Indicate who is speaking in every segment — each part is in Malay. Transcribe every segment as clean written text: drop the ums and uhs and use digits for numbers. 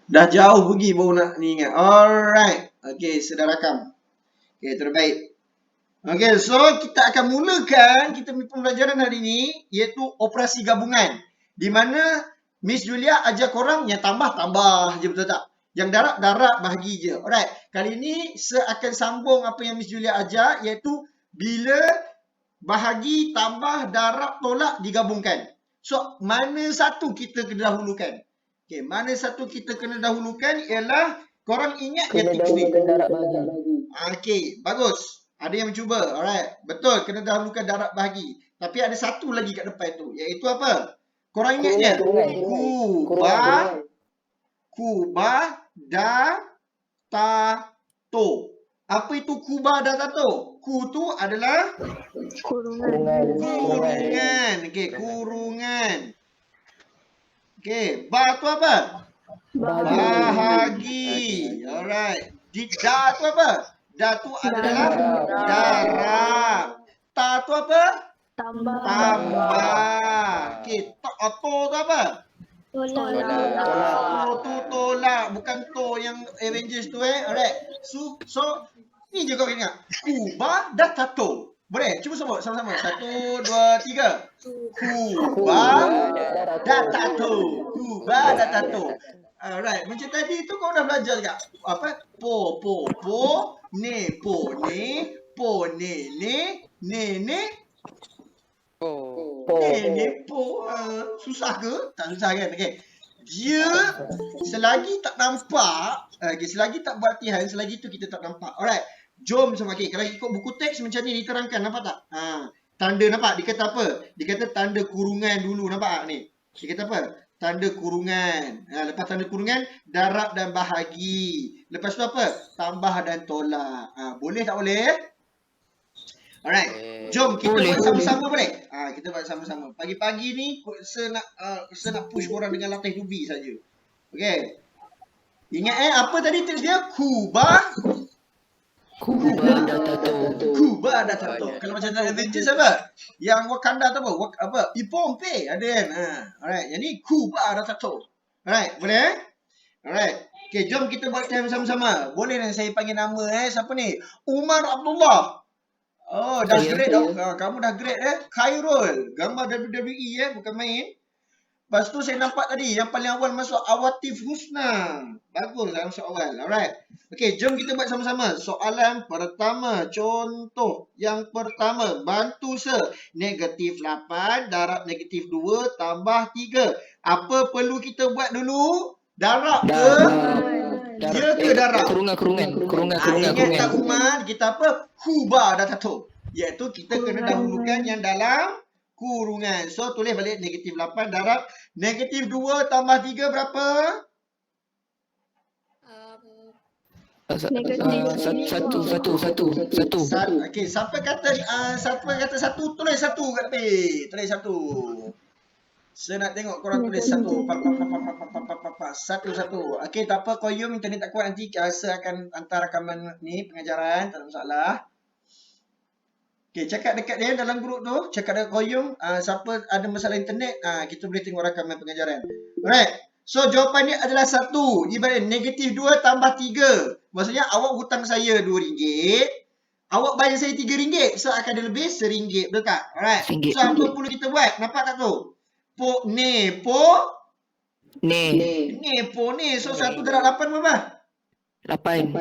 Speaker 1: Dah jauh pergi baru nak ni ingat. Alright. Okey, sedar rakam. Okey, terbaik. Okey, so kita akan mulakan kita punya pembelajaran hari ni iaitu operasi gabungan. Di mana Miss Julia ajar korang yang tambah-tambah je, betul tak? Yang darab-darab bahagi je. Alright. Kali ni akan sambung apa yang Miss Julia ajar iaitu bila bahagi, tambah, darab, tolak digabungkan. So, mana satu kita kena dahulukan? Okey, mana satu kita kena dahulukan ialah korang ingat
Speaker 2: Kena
Speaker 1: yang tips ni.
Speaker 2: dahulukan darab bahagi.
Speaker 1: Okey, bagus. Ada yang mencuba. Alright. Betul, kena dahulukan darab bahagi. Tapi ada satu lagi kat depan tu, iaitu apa? Korang ingatnya? Kubah, tato. Apa itu kubah dan tato? Ku tu adalah kurungan. Okey, kurungan. Okey, ba tu apa? Bahagi. Alright. Da tu apa? Da tu adalah darab. Ta tu apa? Tambah. Okey, to tu apa? Tolak. Bukan to yang Avengers tu Alright. So ni je kau ingat. Kubah dan tato. Boleh? Cuba sebut sama-sama. 1, 2, 3. Kubah dan tato. Kubah dan tato. Alright. Macam tadi tu kau dah belajar juga. Apa? Po, ne, ne. Susah ke? Tak susah kan? Okay. Dia selagi tak nampak, selagi tak buat latihan, selagi tu kita tak nampak. Alright. Jom sama. Okay. Kalau ikut buku teks macam ni diterangkan, nampak tak? Tanda nampak? Dia kata apa? Dia kata tanda kurungan dulu, nampak tak ni? Dia kata apa? Tanda kurungan. Lepas tanda kurungan, darab dan bahagi. Lepas tu apa? Tambah dan tolak. Boleh tak boleh? Alright. Jom kita buat sama-sama boleh? Kita buat sama-sama. Pagi-pagi ni saya nak push korang dengan latih dubi saja. Okey. Ingat apa tadi tips dia? Kubah dan tato. Kalau macam dalam Avengers apa? Yang Wakanda tu apa? Ipompe ada kan? Alright. Yang ni kubah dan tato. Alright, boleh? Alright. Okey, jom kita buat time sama-sama. Boleh dan saya panggil nama siapa ni? Umar Abdullah. Oh, dah grade dah. Kamu dah grade Khairul. Gambar WWE bukan main. Lepas tu saya nampak tadi yang paling awal masuk Awatif Husna. Bagus lah masuk awal. Alright. Okey, jom kita buat sama-sama. Soalan pertama, contoh yang pertama, bantu negatif 8 darab negatif 2 tambah 3. Apa perlu kita buat dulu? Darab ke? Dia ke darab?
Speaker 2: Kurungan.
Speaker 1: Ingat tak Umar, kita apa? Kubah dan tato. Iaitu kita kena dahulukan yang dalam kurungan. So, tulis balik negatif 8 darab negatif 2 tambah 3 berapa?
Speaker 2: Satu.
Speaker 1: Okey, siapa kata satu, tulis satu kat tepi. Tulis satu. Saya nak tengok korang tulis satu. Satu. Okey, tak apa Koyum, internet tak kuat nanti saya akan hantar rakaman ni pengajaran, tak ada masalah. Okey, cakap dekat dia dalam grup tu, cakap dekat Koyum, siapa ada masalah internet, kita boleh tengok rakaman pengajaran. Alright. So jawapan dia adalah 1. Ibarat negatif 2 tambah 3. Maksudnya awak hutang saya RM2. Awak bayar saya RM3. So akan ada lebih RM1. Betul tak? Alright. So apa perlu kita buat? Nampak tak tu? Ne. So 1 darab 8 berapa? 8.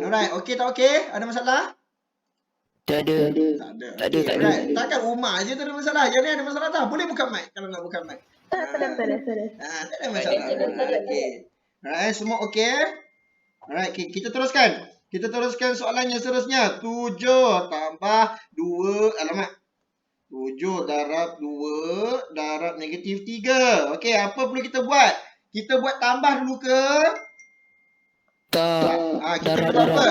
Speaker 1: Alright. Okey tak okey? Ada masalah?
Speaker 2: Tak ada.
Speaker 1: Alright. Takkan Umar je tak ada masalah. Yang ni ada masalah tak? Boleh buka mic kalau nak buka mic.
Speaker 3: Tak ada.
Speaker 1: Tak ada masalah. Okey. Alright, semua okey? Alright, kita teruskan. Kita teruskan soalan yang seterusnya. 7 tambah 2. 7 darab 2 darab negatif 3. Okey, apa perlu kita buat? Kita buat tambah dulu ke? Kita kena apa?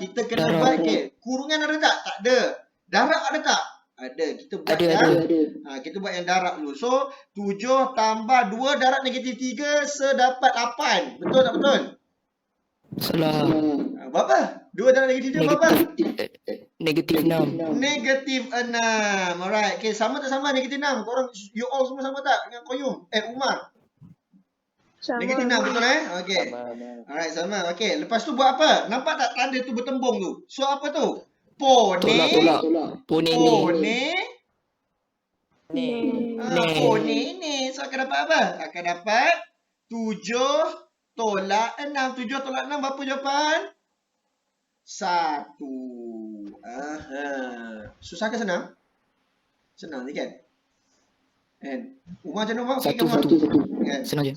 Speaker 1: Kita kena buat kurungan ada tak? Tak ada. Darab ada tak? Ada. Kita buat kita buat yang darab dulu. So 7 tambah 2 darab negatif 3 sedapat 8. Betul tak betul?
Speaker 2: Salah.
Speaker 1: Berapa? 2 darab negatif 3 berapa?
Speaker 2: Negatif 6.
Speaker 1: Negatif 6. Alright. Okay, sama tak sama negatif 6? Korang, you all semua sama tak dengan Koyum? Umar? Negatif 6 betul Okey. Alright, sama. Okey, lepas tu buat apa? Nampak tak tanda tu bertembung tu? So apa tu?
Speaker 2: Tolak, tolak. Pone ni.
Speaker 1: Pone.
Speaker 2: Ne.
Speaker 1: Pone ni. So akan dapat apa? Akan dapat 7 tolak 6. 7 tolak 6 berapa jawapan? 1. Aha. Susah ke senang? Senang ni kan? Umar macam mana Umar? Okey ke Umar?
Speaker 2: Satu.
Speaker 1: Kan?
Speaker 2: Senang je.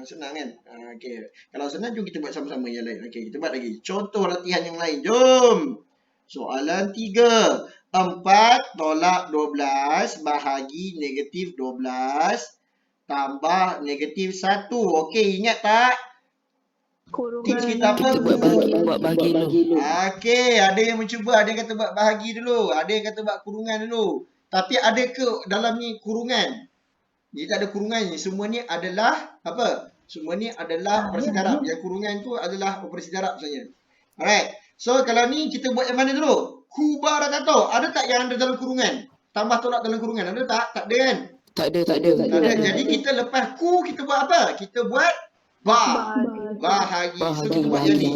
Speaker 1: Senang kan? Okey. Kalau senang, jom kita buat sama-sama yang lain. Okey, kita buat lagi. Contoh latihan yang lain. Jom. Soalan 3. 4 tolak 12 bahagi negatif 12 tambah negatif 1. Okey, ingat tak? Tips kita apa?
Speaker 2: Kita buat bahagi dulu.
Speaker 1: Okey, ada yang mencuba, ada yang kata buat bahagi dulu, ada yang kata buat kurungan dulu. Tapi ada ke dalam ni kurungan? Jika ada kurungan ni, semua ni adalah apa? Semua ni adalah operasi darab. Yang kurungan tu adalah operasi darab sebenarnya. Alright. So kalau ni kita buat yang mana dulu? Kubah ratato. Ada tak yang ada dalam kurungan? Tambah tolak dalam kurungan. Ada tak? Tak ada kan?
Speaker 2: Tak ada.
Speaker 1: Tak ada. Jadi kita lepas ku kita buat apa? Kita buat bahagi. So kita buat yang ni.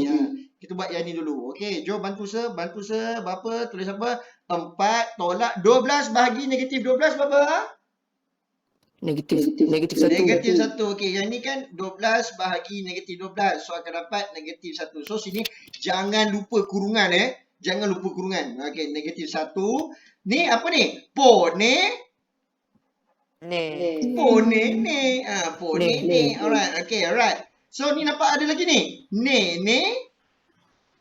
Speaker 1: Kita buat yang ni dulu. Okey, jom bantu berapa? Tulis apa? 4 tolak 12 bahagi negatif 12 berapa?
Speaker 2: Negatif 1.
Speaker 1: Negatif 1. Okey, yang ni kan 12 bahagi negatif 12. So akan dapat negatif 1. So sini jangan lupa kurungan Jangan lupa kurungan. Okey, negatif 1. Ni apa ni? Pone ni. Pone ni. Alright. Okey, alright. So ni nampak ada lagi ni.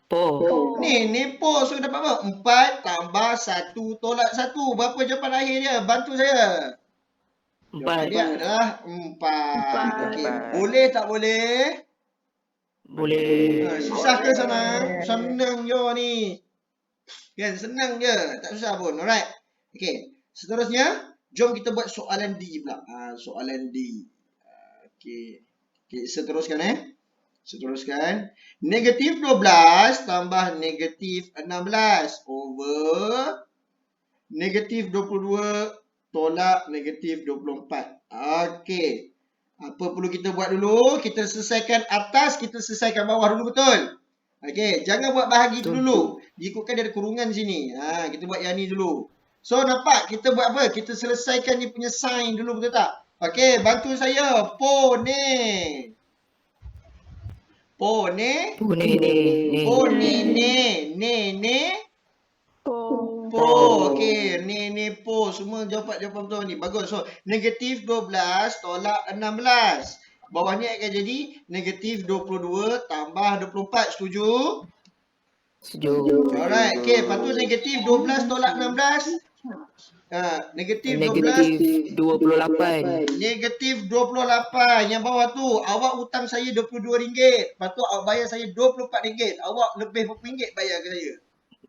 Speaker 2: Po.
Speaker 1: Ni po. So dapat apa? 4 tambah 1 tolak 1. Berapa jawapan akhir dia? Bantu saya.
Speaker 2: 4.
Speaker 1: Jawapan dia adalah 4. Okey, boleh tak boleh?
Speaker 2: Boleh.
Speaker 1: Susah ke senang? Senang je ni. Kan, senang je. Tak susah pun. Alright. Okey, seterusnya jom kita buat soalan D pula. Soalan D. Okey. Okey, seteruskan Seteruskan. Negatif 12 tambah negatif 16 over negatif 22 tolak negatif 24. Okey. Apa perlu kita buat dulu? Kita selesaikan atas, kita selesaikan bawah dulu, betul? Okey, jangan buat bahagi tu dulu. Ikutkan dia ada kurungan sini. Kita buat yang ni dulu. So nampak kita buat apa? Kita selesaikan dia punya sign dulu, betul tak? Okey, bantu saya. Pone. Po. Okey, ni po. Semua jawapan betul ni. Bagus. So, negatif 12 tolak 16. Bawah ni akan jadi negatif 22 tambah 24. Setuju?
Speaker 2: Setuju.
Speaker 1: Alright. Okey, lepas tu negatif 12 tolak 16. Negatif 12.
Speaker 2: 28.
Speaker 1: Negatif 28. Yang bawah tu, awak hutang saya RM22. Lepas tu awak bayar saya RM24. Awak lebih berapa ringgit bayar ke saya?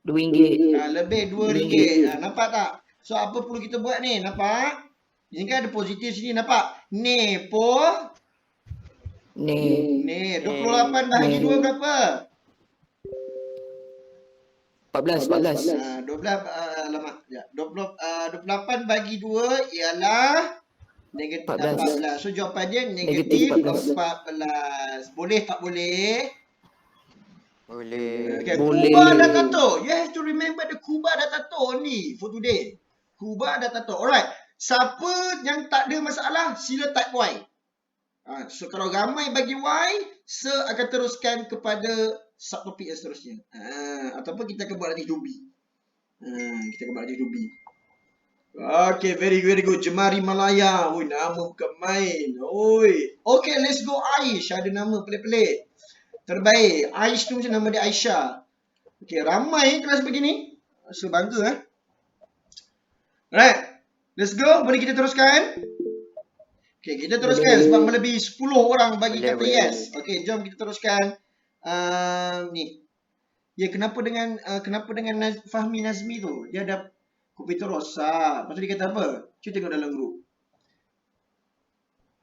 Speaker 2: RM2.
Speaker 1: Lebih RM2. Nampak tak? So apa perlu kita buat ni? Nampak? Ini kan ada positif sini. Nampak? Ni po. Ni 28 bahagi 2 berapa?
Speaker 2: 14.
Speaker 1: 12 lama. 28 bagi 2 ialah negatif 14. So jawapan dia negatif 14. Boleh tak boleh?
Speaker 3: Boleh.
Speaker 1: Okay.
Speaker 2: Boleh.
Speaker 1: Kuba dan tato. You have to remember the kuba dan tato only for today. Kuba dan tato. Alright. Siapa yang tak ada masalah, sila type Y. So kalau ramai bagi Y, akan teruskan kepada subtopik yang seterusnya. Ataupun kita akan buat nanti Dobi. Okay, very good. Jemari Malaya. Oi, nama bukan main. Oi. Okay, let's go Aish. Ada nama pelik-pelik. Terbaik. Aish tu macam nama dia Aisyah. Okay, ramai kelas begini. So, bangga Alright. Let's go. Boleh kita teruskan? Okay, kita teruskan sebab melebihi 10 orang bagi kata yes. Okay, jom kita teruskan. Ni. Ya, kenapa dengan Fahmi Nazmi tu? Dia ada komputer rosak. Lepas tu dia kata apa? Cuba tengok dalam grup.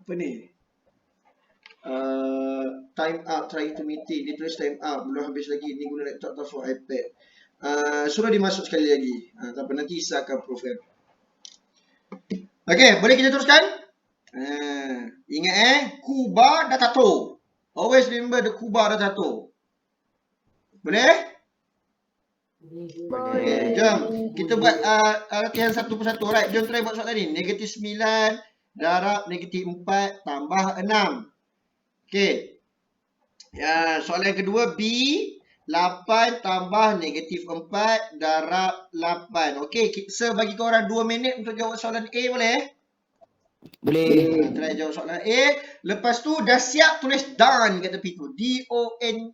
Speaker 1: Apa ni? Time out, trying to meeting. Dia tulis time out. Belum habis lagi. Ni guna laptop atau iPad. Suruh dia masuk sekali lagi. Tak apa, nanti Isa akan approve kan. Okay, boleh kita teruskan? Ingat Cuba Datato. Always remember the Cuba Datato. Boleh? Okay, jom. Kita buat latihan satu persatu. Alright, jom try buat soalan ni. Negatif 9 darab negatif 4 tambah 6. Okay. Ya, soalan yang kedua B. 8 tambah negatif 4 darab 8. Okay, kita bagi korang 2 minit untuk jawab soalan A, boleh?
Speaker 2: Boleh.
Speaker 1: Try jawab soalan A. Lepas tu dah siap tulis done kat tepi tu. D-O-N-E.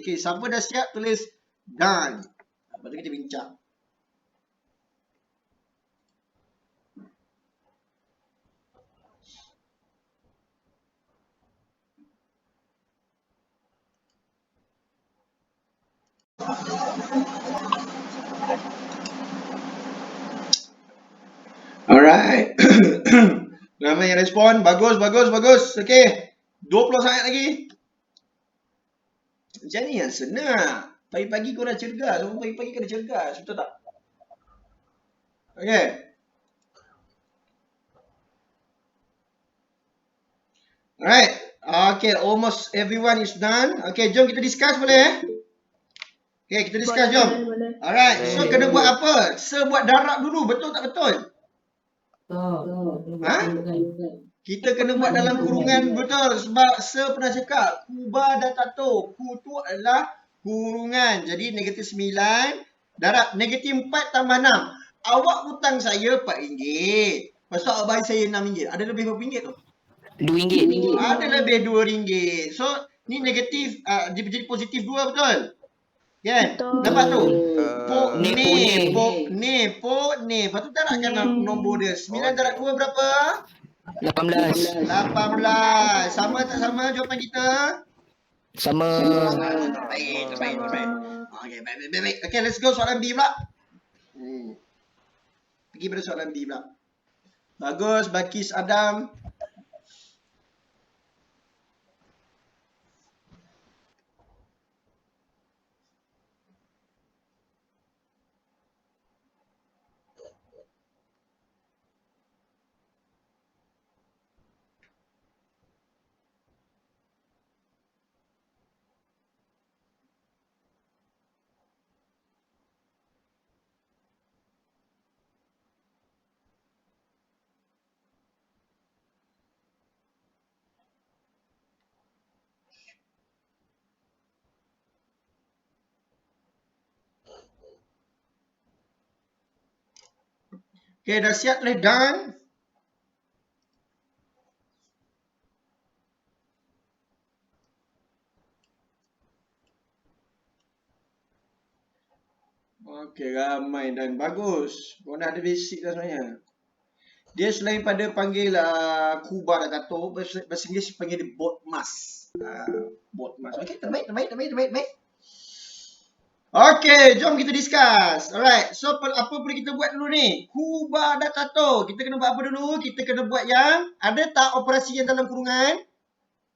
Speaker 1: Okay, siapa dah siap tulis done. Lepas tu kita bincang. Alright. Ramai yang respon. Bagus, bagus, bagus. Okay. 20 saat lagi. Macam ni yang senang. Pagi-pagi kau dah cergas. Semua pagi-pagi kau dah cergas. Betul tak? Okay. Alright. Okay. Almost everyone is done. Okay. Jom kita discuss boleh? Okay. Kita discuss jom. Alright. So kena buat apa? Buat darab dulu. Betul tak betul? Ha? Kita kena buat dalam kurungan, betul. Sebab pernah cakap Cuba Datato. Ku tu adalah kurungan. Jadi negatif 9 darab negatif 4 tambah 6. Awak hutang saya RM4. Lepas tu awak bagi saya RM6. Ada lebih berapa ringgit tu?
Speaker 2: RM2.
Speaker 1: Ada lebih RM2. So ni negatif, dia jadi positif 2, betul? Kan? Nampak tu? Po ni. Lepas tu darabkan nombor dia. 9 darab 2 berapa?
Speaker 2: 18.
Speaker 1: 18. Sama tak sama jawapan kita?
Speaker 2: Sama.
Speaker 1: Baik. Okay, baik. Okay, let's go soalan B pula. Pergi pada soalan B pula. Bagus, Bakis Adam. Okay, dah siap tulis done. Okay, ramai dan bagus. Kau dah ada basic dah sebenarnya. Dia selain pada panggil Cuba Datato, bahasa Inggeris panggil dia Botmas. Botmas. Okay, terbaik. Okay, jom kita discuss. Alright, so apa boleh kita buat dulu ni? Cuba Datato. Kita kena buat apa dulu? Kita kena buat yang, ada tak operasi yang dalam kurungan?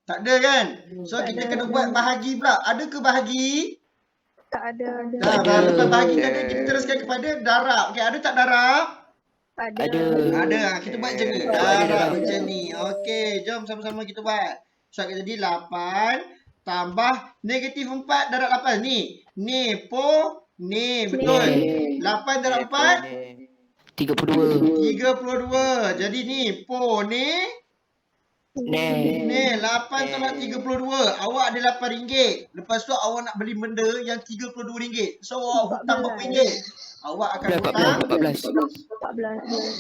Speaker 1: Tak ada kan? So kita kena buat bahagi pula. Ada ke bahagi?
Speaker 3: Tak ada.
Speaker 1: Lepas bahagi tadi kita teruskan kepada darab. Okay, ada tak darab? Ada. Kita buat macam ni. Darab macam ni. Okay, jom sama-sama kita buat. So akan jadi 8 tambah negatif 4 darab 8. Ni betul. 8 darab 4 32. Jadi ni ni 8 tambah 32. Awak ada RM8. Lepas tu awak nak beli benda yang RM32. So awak hutang berapa ringgit? Awak akan hutang
Speaker 2: 14.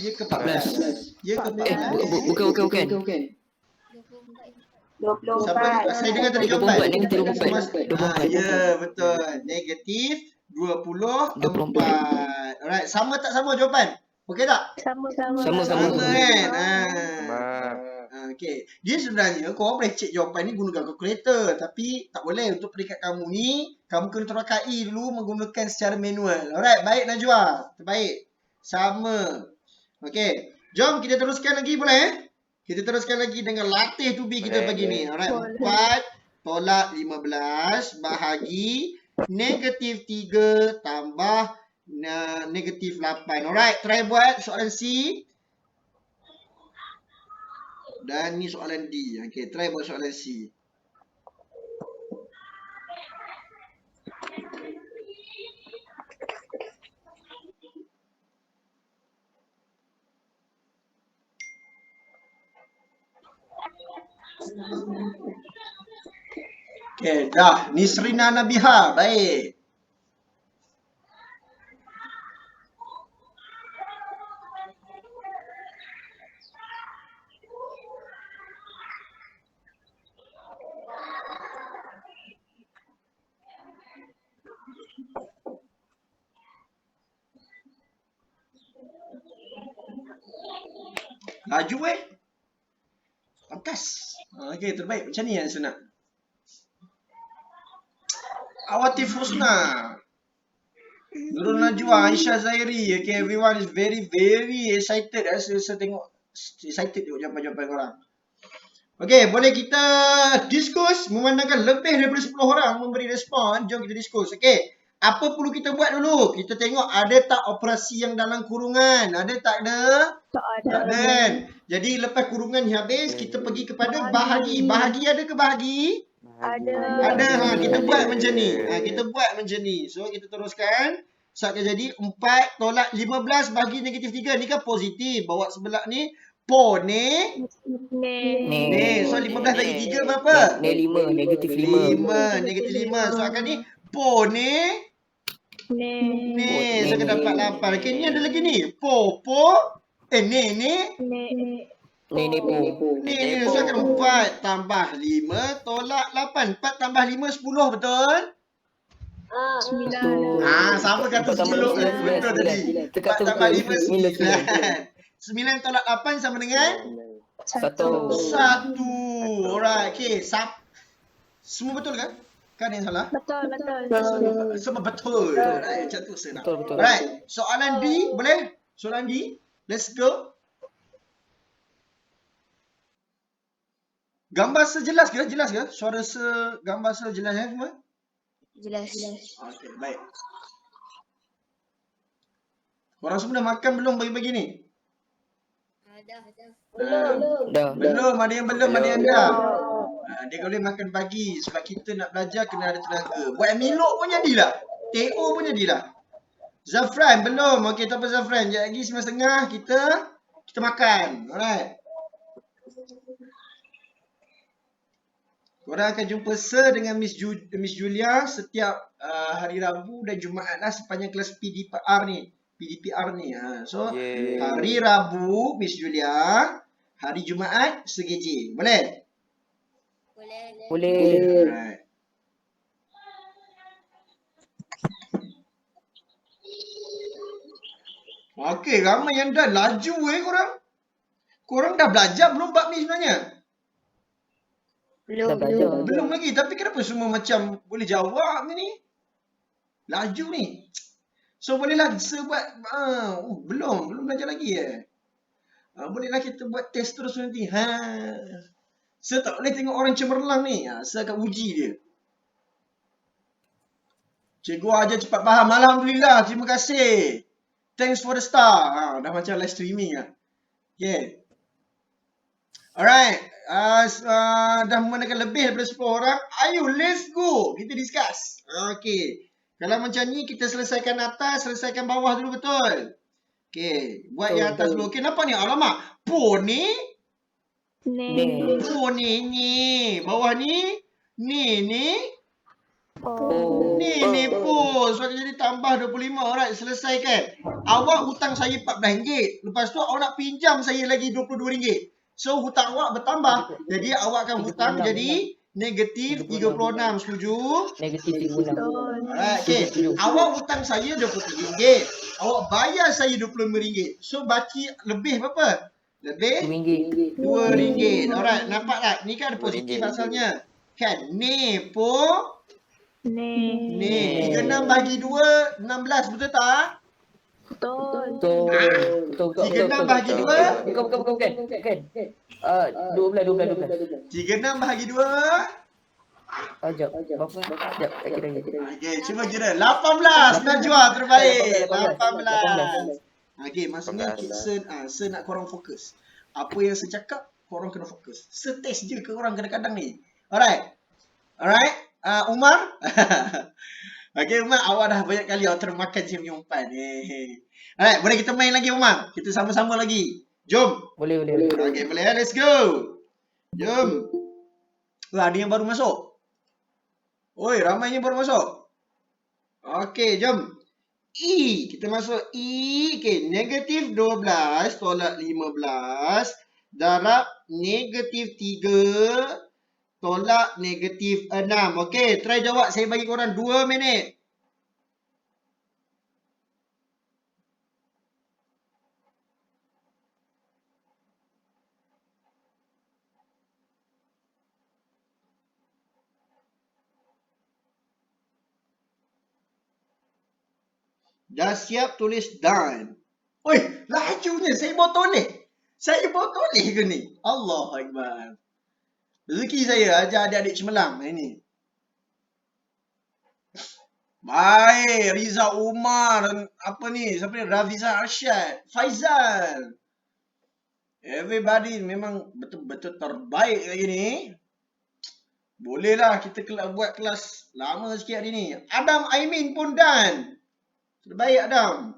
Speaker 1: Ya ke
Speaker 2: 14.
Speaker 1: Ya ke 14?
Speaker 2: Bukan.
Speaker 3: 24.
Speaker 1: Saya dengar tadi jawapan.
Speaker 2: Negatif 24.
Speaker 1: Ya, betul. Negatif 24. Alright, sama tak sama jawapan? Okey tak?
Speaker 3: Sama.
Speaker 1: Sama kan? Okay. Dia sebenarnya korang boleh cek jawapan ni gunakan kalkulator. Tapi tak boleh. Untuk peringkat kamu ni, kamu kena terakai dulu menggunakan secara manual. Alright, baik Najwa. Terbaik. Sama. Okay. Jom kita teruskan lagi boleh? Kita teruskan lagi dengan latih to be kita pagi ni. Alright. 4 tolak 15 bahagi negatif 3 tambah negatif 8. Alright. Try buat soalan C. Dan ni soalan D. Okey, try buat soalan C. Okey, dah. Nisrina Nabiha. Baik. Laju Pantas. Okey, terbaik. Macam ni yang saya nak. Awatif Husna. Nurul Najwa, Aisyah Zairi. Okay, everyone is very excited. Saya tengok excited tengok jawapan-jawapan korang. Okay, boleh kita diskus memandangkan lebih daripada 10 orang memberi respon. Jom kita diskus. Okay, apa perlu kita buat dulu? Kita tengok ada tak operasi yang dalam kurungan. Ada tak ada?
Speaker 3: Tak ada.
Speaker 1: Tak ada kan? Jadi lepas kurungan ni habis, kita pergi kepada bahagi. Bahagi ada ke bahagi?
Speaker 3: Ada.
Speaker 1: Ada. Kita buat macam ni. Kita buat macam ni. So, kita teruskan. So, akan jadi 4 tolak 15 bagi negatif 3. Ni kan positif. Bawa sebelah ni. Ne. So, 15 bagi 3 berapa?
Speaker 2: Ne 5, negatif 5.
Speaker 1: 5. Negatif 5. So, akan ni. Ne. So, akan dapat 8. Okay, ni ada lagi ni.
Speaker 2: Ne po.
Speaker 1: Ni so akan 4 tambah 5 tolak 8. 4 tambah 5, 10 betul?
Speaker 3: 9.
Speaker 1: Sama kata 10 betul tadi. 4 tambah 5, 9. 9 tolak 8 sama dengan
Speaker 2: 1.
Speaker 1: 1. Alright, okay. Semua betul kan? Kan yang salah?
Speaker 3: Betul.
Speaker 1: Semua betul. Alright, macam tu saya nak.
Speaker 2: Betul.
Speaker 1: Alright, soalan D boleh? Soalan D. Let's go. Gambar sejelas ke? Jelas ke? Suara gambar sejelas semua?
Speaker 3: Jelas.
Speaker 1: Okey, baik. Korang semua dah makan belum pagi-pagi ni?
Speaker 2: Dah.
Speaker 1: Belum, ada yang belum, ada yang dah. Dia boleh makan pagi sebab kita nak belajar kena ada tenaga. Buat Milo pun jadilah. TO pun jadilah. Zafran belum. Okey, tak apa Zafran. Sekejap lagi 9.30 kita makan. Alright. Korang akan jumpa Sir dengan Miss Julia setiap hari Rabu dan Jumaat lah sepanjang kelas PDPR ni. So, hari Rabu Miss Julia, hari Jumaat Sir GJ. Boleh?
Speaker 2: Boleh.
Speaker 1: Alright. Okey, ramai yang dah laju korang. Korang dah belajar belum bab ni sebenarnya? Belum lagi. Tapi kenapa semua macam boleh jawab ni? Laju ni. So bolehlah sebab belum belajar lagi bolehlah kita buat test terus nanti. Saya tak boleh tengok orang cemerlang ni. Saya akan uji dia. Cikgu ajar cepat faham. Alhamdulillah. Terima kasih. Thanks for the star. Dah macam live streaming lah. Okay. Alright. Dah memandangkan lebih daripada 10 orang. Ayo, let's go. Kita discuss. Okay. Kalau macam ni, kita selesaikan atas, selesaikan bawah dulu, betul? Okay. Buat yang atas dulu. Okay, nampak ni? Alamak. Ni. Ni. Bawah ni. Ni. Ni po. So, jadi tambah 25. Alright, selesaikan. Awak hutang saya RM14. Lepas tu, awak nak pinjam saya lagi RM22. So, hutang awak bertambah. Jadi, awak akan hutang jadi negatif 36. Setuju?
Speaker 2: Negatif 36.
Speaker 1: Alright, okay. Awak hutang saya RM23. Awak bayar saya RM25. So, baki lebih berapa? Lebih? RM2. Alright, nampak tak? Ni kan ada positif asalnya. Kan? Ni po. Ni. 36 bagi 2, 16. Betul tak?
Speaker 3: Betul.
Speaker 1: 36 bagi 2.
Speaker 2: Bukan. 12.
Speaker 1: 36 bagi 2.
Speaker 2: Jap. Berapa? Jap, tak kira.
Speaker 1: Okey, cuba kira. 18. Najwa terbaik. 18. Okey, maksudnya Sir nak korang fokus. Apa yang saya cakap, korang kena fokus. Stage je ke orang kadang-kadang ni. Alright. Umar. Okay, Umar, awak dah banyak kali awak termakan je punya umpan. Alright, boleh kita main lagi, Umar? Kita sama-sama lagi. Jom.
Speaker 2: Boleh.
Speaker 1: Okay, boleh. Let's go. Jom. Wah, ada yang baru masuk. Oi, ramainya baru masuk. Okay, jom. E. Kita masuk E. Okay, negatif 12 tolak 15 darab negatif 3 tolak negatif 6. Okay, try jawab. Saya bagi korang 2 minit. Dah siap tulis done. Oi, lajunya saya bawa toleh. Saya bawa toleh ke ni? Allahu Akbar. Rezeki saya ajar adik-adik cemerlang ini. Baik, Riza Umar, apa ni? Siapa ni? Rafiza Arsyad, Faizal. Everybody memang betul-betul terbaik lagi ni. Bolehlah kita buat kelas lama sikit hari ni. Adam Aimin pun done. Terbaik Adam.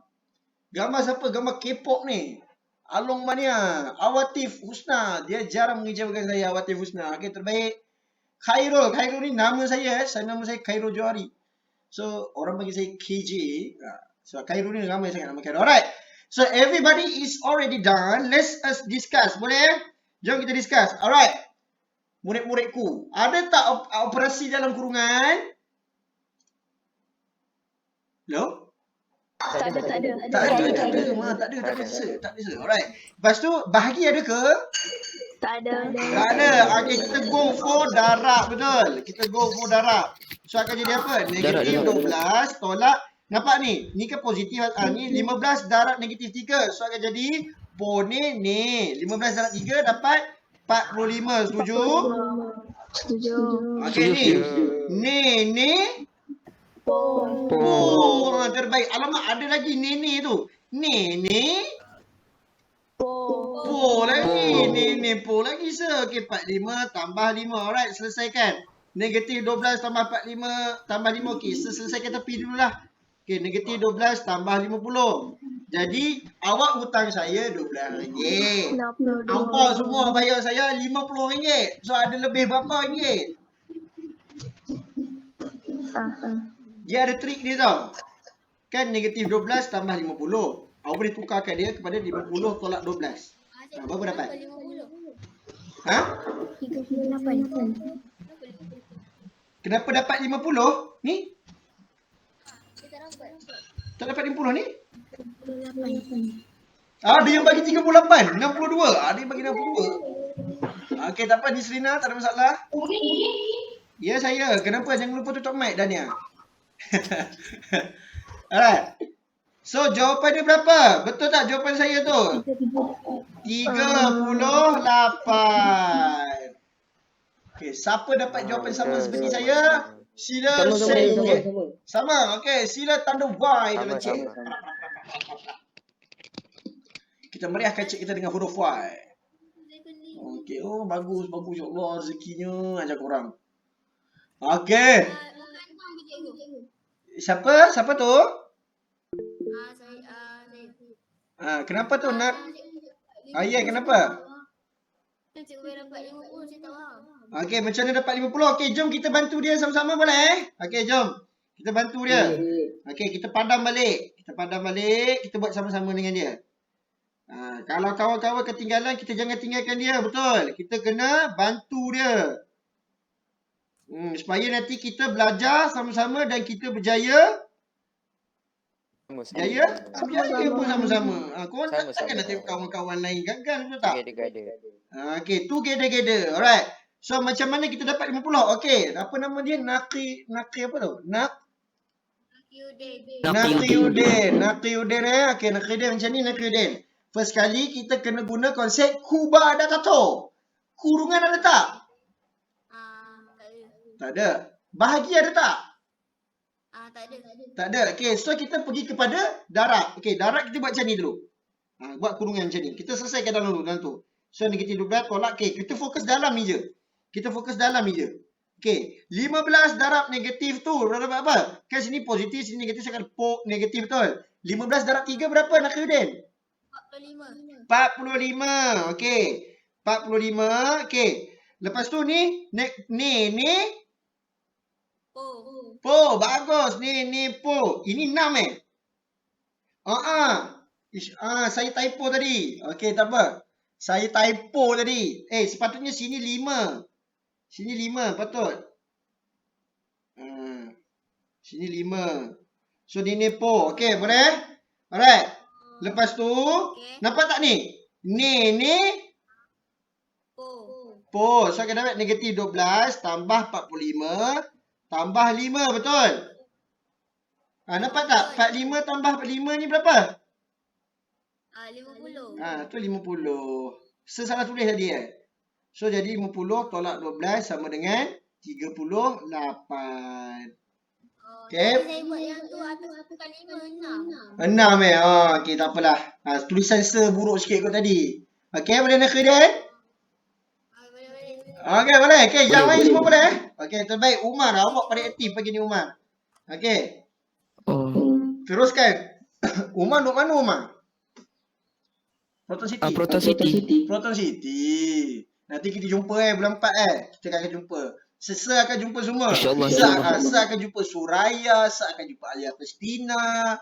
Speaker 1: Gambar siapa? Gambar K-pop ni. Along Mania. Awatif Husna. Dia jarang mengecewakan saya, Awatif Husna. Okay, terbaik. Khairul. Khairul ni nama saya. Nama saya Khairul Johari. So, orang bagi saya KJ. So, Khairul ni ramai sangat nama Khairul. Alright. So, everybody is already done. Let's us discuss. Boleh? Jom kita discuss. Alright. Murid-muridku. Ada tak operasi dalam kurungan? Hello?
Speaker 3: Tak ada.
Speaker 1: Tak ada. Alright. Lepas tu, bahagi ada ke?
Speaker 3: Tak ada.
Speaker 1: Tak ada. Okay, kita go for darab. Betul. Kita go for darab. So, akan jadi apa? Negatif 12 tolak. Nampak ni? Ni ke positif? Ni 15 darab negatif 3. So, akan jadi ni. 15 darab 3 dapat 45. Setuju?
Speaker 3: Setuju.
Speaker 1: Okay, ni. Terbaik. Alamak, ada lagi nene tu. Nene. Po lagi. Nene po lagi sir. Okay, 45 tambah 5. Alright, selesaikan. Negatif 12 tambah 45 tambah 5. Okay, selesaikan tepi dululah. Okay, negatif 12 tambah 50. Jadi, awak hutang saya RM12. Ampau semua bayar saya RM50. So, ada lebih berapa ringgit? Dia ada trik dia tau. Kan negatif 12 tambah 50. Awak boleh tukarkan dia kepada 50 tolak 12. Berapa dapat? Ha?
Speaker 3: 38.
Speaker 1: Kenapa dapat 50? Ni? Tak dapat 50 ni? Ada yang bagi 38. 62. Ada yang bagi 62. Okey, tak apa. Nisrina, tak ada masalah. Ya, saya. Kenapa? Jangan lupa tutup mic, Dania. Alright. So, jawapan dia berapa? Betul tak jawapan saya tu? 38. Okay, siapa dapat jawapan sama seperti saya? Sila share. Sama. Okay, sila tanda Y dalam chat. Kita meriahkan chat kita dengan huruf Y. Okay, oh bagus. Ya Allah, rezekinya ajar korang. Okay. Siapa tu? Kenapa tu nak? Ya, kenapa? Okey, macam mana dapat 50? Okey, jom kita bantu dia sama-sama boleh? Okey, jom. Kita bantu dia. Okey, kita padam balik. Kita buat sama-sama dengan dia. Kalau kawan-kawan ketinggalan, kita jangan tinggalkan dia, betul? Kita kena bantu dia. Supaya nanti kita belajar sama-sama dan kita berjaya. Berjaya pun sama-sama. Korang takkan nak tengok kawan-kawan lain gagal, betul tak? Okey, together. Alright. So, macam mana kita dapat 50? Okey, apa nama dia? Naqi apa tu? Naqiyuddin. Okey, Naqiyuddin macam ni, Naqiyuddin. First kali kita kena guna konsep kuba ada tato. Kurungan ada tak? Tak ada. Bahagi ada tak? Tak ada. Okey, so kita pergi kepada darab. Okey, darab kita buat macam ni dulu. Buat kurungan macam ni. Kita selesaikan dalam tu. So negatif 12 tolak. Okay, kita fokus dalam ni je. Kita fokus dalam ni je. Okay, 15 darab negatif tu dapat apa? Kan sini positif, sini negatif, saya akan negatif betul. 15 darab 3 berapa Nakhiruddin?
Speaker 3: 45.
Speaker 1: 45. Okey. 45. Okey. Lepas tu ni ni po. Bagus. Ni po. Ini 6 eh? Saya typo tadi. Okey, tak apa. Saya typo tadi. Sepatutnya sini 5. Sini 5, patut. Sini 5. So ni po. Okey, boleh? Alright. Lepas tu, nampak tak ni? Ni po. So akan dapat negatif 12 tambah 45 tambah 5, betul? Nampak tak? 45 tambah 45 ni berapa?
Speaker 3: 50.
Speaker 1: Tu 50. Salah tulis tadi So jadi 50 tolak 12 sama dengan 38. Okey.
Speaker 3: Saya buat yang tu atas bukan 5, 6.
Speaker 1: 6 okey, tak apalah. Tulisan buruk sikit kot tadi. Okey, boleh Nakhiruddin? Okey, boleh. Okey, yang lain semua boleh? Okey, terbaik. Umar, awak paling aktif pagi ni Umar. Okey. Teruskan. Umar duduk mana Umar? Proton City. Proton City. Nanti kita jumpa bulan 4 Kita akan jumpa. Sesa akan jumpa semua.
Speaker 2: InsyaAllah.
Speaker 1: Sa akan jumpa Suraya, Sa akan jumpa Alia Christina.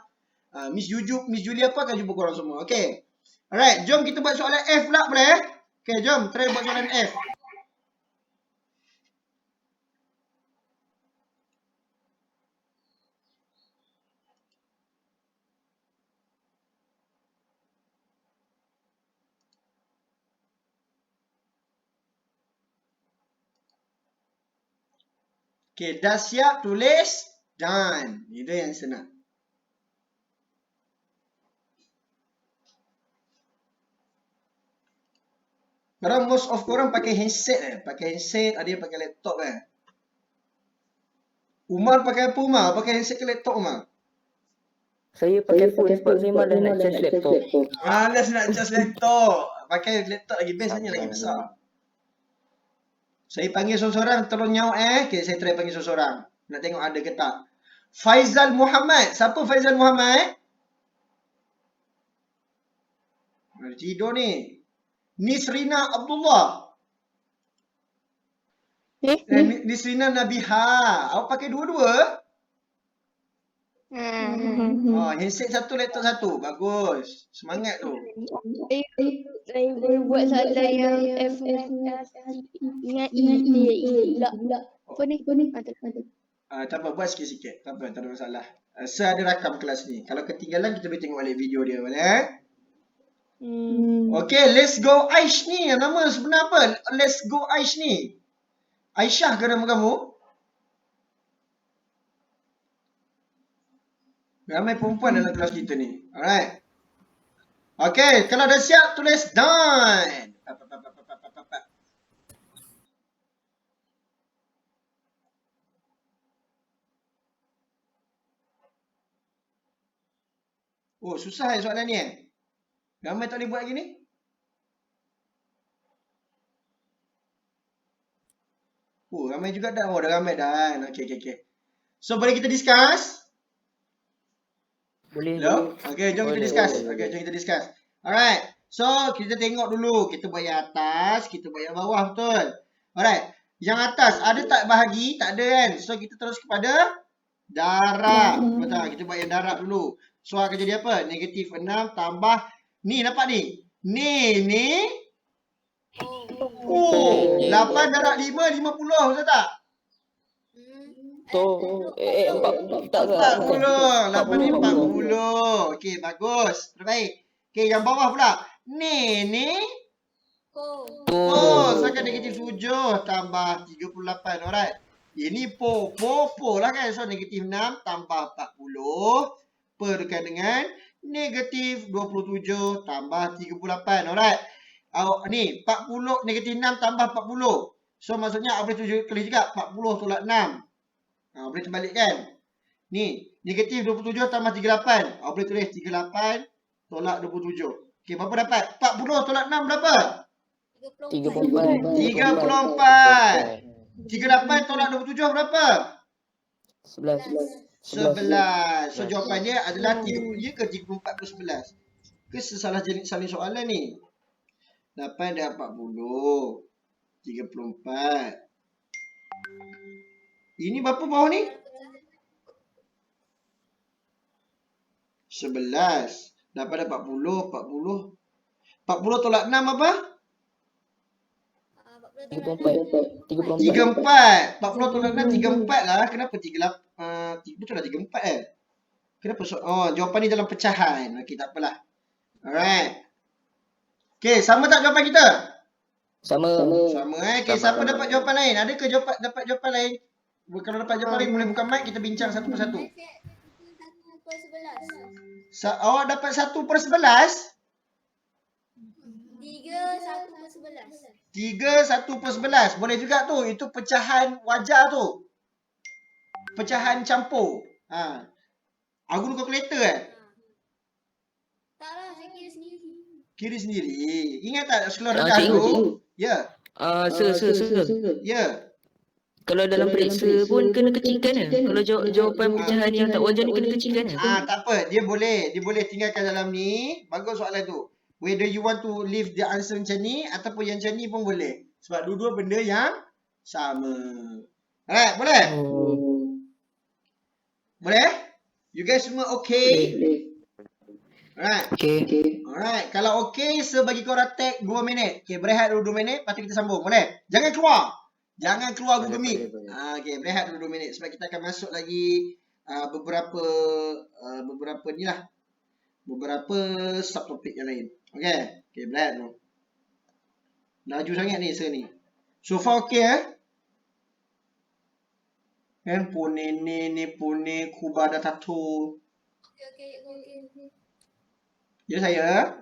Speaker 1: Miss Julia apa akan jumpa korang semua. Okey. Alright, jom kita buat soalan F pula boleh? Okey, jom try buat soalan F. Okey, dah siap tulis done. Itu yang senang. Korang most of korang pakai handset Pakai handset, ada yang pakai laptop Umar pakai apa Umar? Pakai handset ke laptop Umar?
Speaker 2: Saya pakai phone sebab saya malas nak charge laptop.
Speaker 1: Malas nak charge laptop. Pakai laptop lagi best hanya lagi besar. Saya panggil seorang-seorang tolong nyaut Okay, saya try panggil seorang-seorang. Nak tengok ada ke tak. Faizal Muhammad. Siapa Faizal Muhammad? Ada tidur ni. Nisrina Abdullah. Nisrina Nabiha. Awak pakai dua-dua? Handset satu, laptop satu. Bagus. Semangat tu.
Speaker 3: Saya boleh buat soalan yang F dengan E. Apa ni?
Speaker 1: Tak apa, buat sikit-sikit. Tak apa, tak ada masalah. Saya ada rakam kelas ni. Kalau ketinggalan, kita boleh tengok balik video dia. Boleh? Okay, let's go Aish ni. Nama sebenar apa? Let's go Aish ni. Aisyah ke nama kamu? Ramai perempuan dalam kelas kita ni. Alright. Okay, kalau dah siap, tulis done. Oh, susah soalan ni Ramai tak boleh buat lagi ni? Oh, ramai juga dah. Oh, dah ramai dah. Okay. So, boleh kita discuss?
Speaker 2: Boleh.
Speaker 1: Hello? Okay, jom kita discuss. Okay, jom kita discuss. Alright. So, kita tengok dulu. Kita buat yang atas, kita buat yang bawah, betul? Alright. Yang atas, ada tak bahagi? Tak ada kan? So, kita terus kepada darab. Betul, kita buat yang darab dulu. So, akan jadi apa? Negatif 6 tambah. Ni, nampak ni? Ni. Oh, 8 darab 5, 50. Betul tak?
Speaker 2: 40. Tak
Speaker 1: 40. 8 ni 40. Okey, bagus. Terbaik. Okey, yang bawah pula. Ni. Oh, so akan negatif 7 tambah 38. Alright. Ini po lah kan. So, negatif 6 tambah 40. Perkan dengan negatif 27 tambah 38. Alright. Ni, 40, negatif 6 tambah 40. So, maksudnya boleh tulis juga 40 tolak 6. Boleh terbalik kan? Ni, negatif 27 tambah 38. Boleh tulis 38 tolak 27. Okey, berapa dapat? 40 tolak 6 berapa?
Speaker 2: 34.
Speaker 1: 34. 38 tolak 27 berapa?
Speaker 2: 11.
Speaker 1: 11. So jawapannya adalah 30 ke 34 plus 11. Ke sesalah jenis saling soalan ni. 8 dah 40. 34. Ini berapa bawah ni? 11. 8 dah 40. 40 tolak 6 apa?
Speaker 2: 34.
Speaker 1: 34. 40 tolak 6 34 lah. Kenapa 38? Betul lah 34 Kenapa jawapan ni dalam pecahan. Okey, tak apalah. Alright. Okey, sama tak jawapan kita?
Speaker 2: Sama.
Speaker 1: Sama Okey, siapa dapat jawapan lain? Ada ke dapat jawapan lain? Kalau dapat jawapan lain boleh buka mic, kita bincang satu persatu.
Speaker 3: 1/11.
Speaker 1: Awak dapat 1/11?
Speaker 3: 3 1/11.
Speaker 1: 3 1/11. Boleh juga tu. Itu pecahan wajar tu. Pecahan campur. Aku guna kalkulator
Speaker 3: Tak lah, saya kira sendiri.
Speaker 1: Kira sendiri. Ingat tak seluruh
Speaker 2: Ah,
Speaker 1: rendah
Speaker 2: cikgu,
Speaker 1: tu? Ya. Ya.
Speaker 2: Kalau dalam periksa pun kena kecilkan ke? Kalau jawapan pecahan yang tak wajar ni kena kecilkan ke?
Speaker 1: Tak apa. Dia boleh tinggalkan dalam ni. Bagus soalan tu. Whether you want to leave the answer macam ni ataupun yang macam ni pun boleh. Sebab dua-dua benda yang sama. Alright, boleh? Boleh? You guys semua okay? Alright.
Speaker 2: Okay.
Speaker 1: Alright. Kalau okay, sebagi korang tag 2 minit. Okay, berehat dulu 2 minit. Lepas tu kita sambung. Boleh? Jangan keluar Google Meet. Okay, berehat dulu 2 minit. Sebab kita akan masuk lagi beberapa ni lah. Beberapa subtopik yang lain. Okay. Okay, berehat dulu. Laju sangat ni sir ni. So far okay Kan pune ni pune kubada tattoo.
Speaker 3: Okey.
Speaker 1: Ya saya.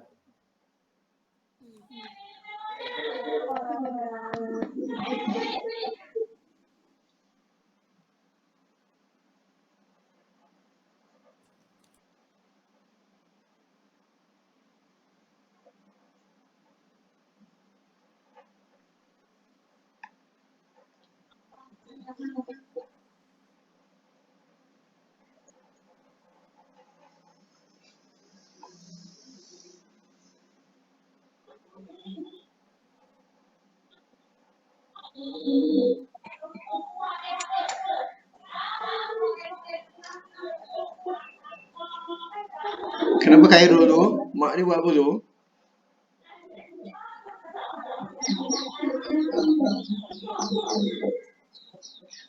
Speaker 1: Kenapa Khairul tu? Mak dia buat apa tu?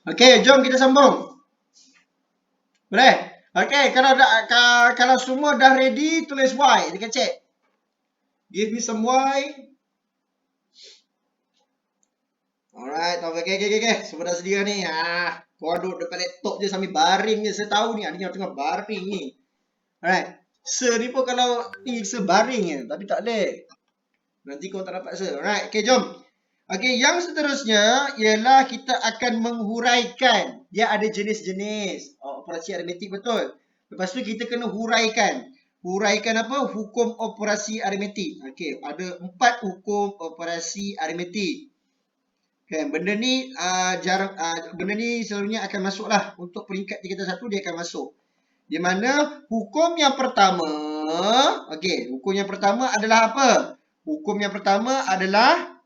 Speaker 1: Okey, jom kita sambung. Boleh? Okey, kalau semua dah ready, tulis Y. Kita check. Give me some Y. Alright, okay. Semua dah sedia ni. Korang duduk depan laptop je sambil baring je. Saya tahu ni, ni tengah baring ni. Alright. Sir ni pun kalau ni sir baring je. Tapi tak boleh. Nanti korang tak dapat sir. Alright, okay, jom. Okay, yang seterusnya ialah kita akan menghuraikan. Dia ada jenis-jenis. Operasi aritmetik betul. Lepas tu kita kena huraikan. Huraikan apa? Hukum operasi aritmetik. Okay, ada 4 hukum operasi aritmetik. Okay, benda ni benda ni selalunya akan masuklah untuk peringkat 301 dia akan masuk. Di mana hukum yang pertama, okey, hukum yang pertama adalah apa? Hukum yang pertama adalah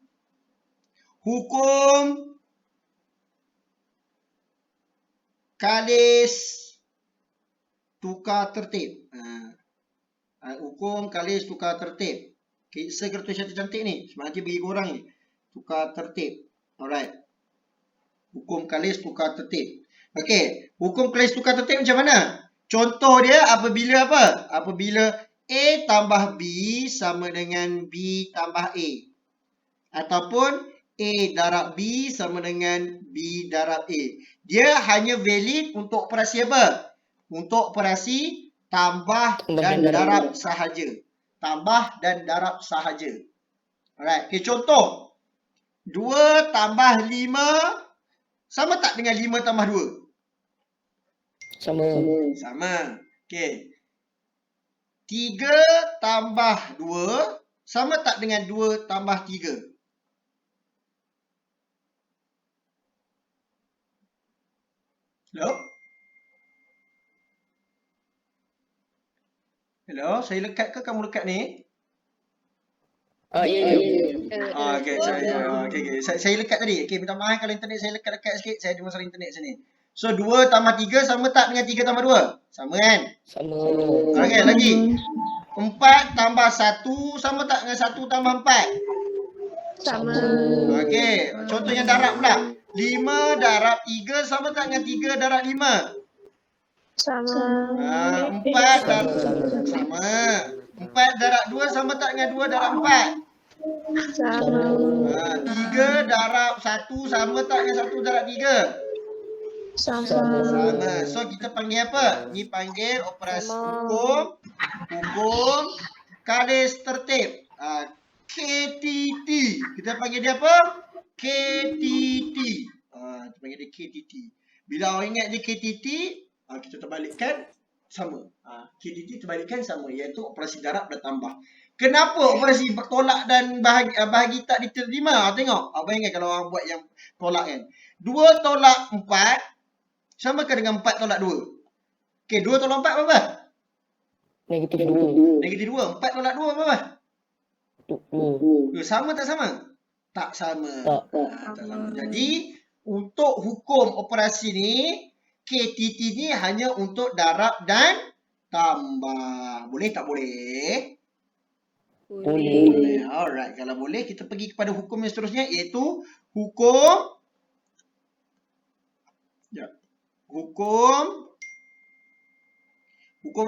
Speaker 1: hukum kalis tukar tertib. Hukum kalis tukar tertib. Okay, saya kena tulis cantik ni. Sebab nanti bagi korang ni. Tukar tertib. Alright. Hukum kalis tukar tertib. Okey, hukum kalis tukar tertib macam mana? Contoh dia apabila apa? Apabila A tambah B sama dengan B tambah A. Ataupun A darab B sama dengan B darab A. Dia hanya valid untuk operasi apa? Untuk operasi tambah dan darab sahaja. Tambah dan darab sahaja. Alright, okay, contoh. 2 tambah 5 sama tak dengan 5 tambah 2? Sama. Okey. 3 tambah 2 sama tak dengan 2 tambah 3? Hello? Hello, saya lekat ke kamu lekat ni?
Speaker 2: Ya.
Speaker 1: Okey, saya lekat tadi. Okey, minta maaf kalau internet saya lekat-lekat sikit. Saya ada masalah internet sini. So 2 tambah 3 sama tak dengan 3 tambah 2? Sama kan?
Speaker 2: Sama.
Speaker 1: Okey, lagi. 4 tambah 1 sama tak dengan 1 tambah 4?
Speaker 2: Sama.
Speaker 1: Okey, contoh yang darab pula. 5 darab 3 sama tak dengan 3 darab 5?
Speaker 4: Sama.
Speaker 1: 4 darab sama. 4 darab 2 sama tak dengan 2 darab 4?
Speaker 4: Sama.
Speaker 1: 3 darab 1 sama tak dengan 1 darab 3?
Speaker 4: Sama.
Speaker 1: Sama. So kita panggil apa? Ni panggil operasi hukum kalis tertib. KTT. Kita panggil dia apa? KTT. Kita panggil dia KTT. Bila awak ingat dia KTT, kita terbalikkan sama. KTT terbalikkan sama, iaitu operasi darab dan tambah. Kenapa operasi tolak dan bahagi tak diterima? Tengok. Abang ingat kalau orang buat yang tolak kan. 2 tolak 4 sama ke dengan 4 tolak 2? Okey, 2 tolak 4 berapa?
Speaker 2: Negatif 2.
Speaker 1: Negatif 2. 4 tolak 2 berapa?
Speaker 2: 2.
Speaker 1: Sama tak sama? Tak sama.
Speaker 2: Tak.
Speaker 1: Tak sama. Jadi, untuk hukum operasi ni, KTT ni hanya untuk darab dan tambah. Boleh tak boleh?
Speaker 2: Boleh.
Speaker 1: Alright. Kalau boleh, kita pergi kepada hukum yang seterusnya, iaitu hukum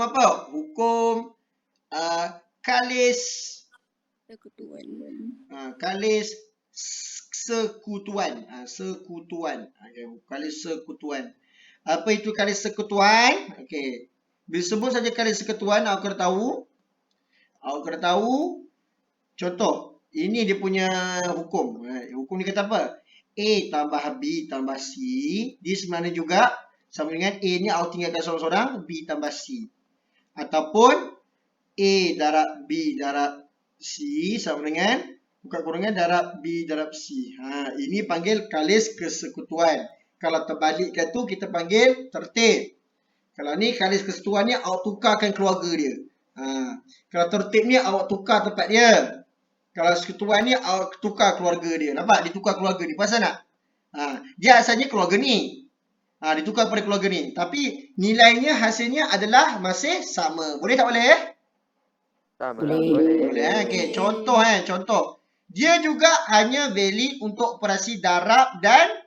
Speaker 1: apa? Hukum kalis kalis sekutuan. Kalis sekutuan. Apa itu kalis sekutuan? Okey. Bila sebut saja kalis sekutuan, awak kena tahu contoh. Ini dia punya hukum. Hukum ni kata apa? A tambah B tambah C. Dia sebenarnya juga sama dengan A ni awak tinggalkan seorang-seorang, B tambah C. Ataupun A darab B darab C sama dengan buka kurungan darab B darab C. Ini panggil kalis kesekutuan. Kalau terbalikkan tu kita panggil tertib. Kalau ni kalis kesekutuan ni awak tukarkan keluarga dia. Kalau tertib ni awak tukar tempat dia. Kalau sekutuan ni awak tukar keluarga dia. Nampak? Dia tukar keluarga ni. Perasan tak? Dia asalnya keluarga ni. Ditukar pada keluarga ni. Tapi nilainya, hasilnya adalah masih sama. Boleh tak boleh? Boleh. Okey, contoh. Dia juga hanya valid untuk operasi darab dan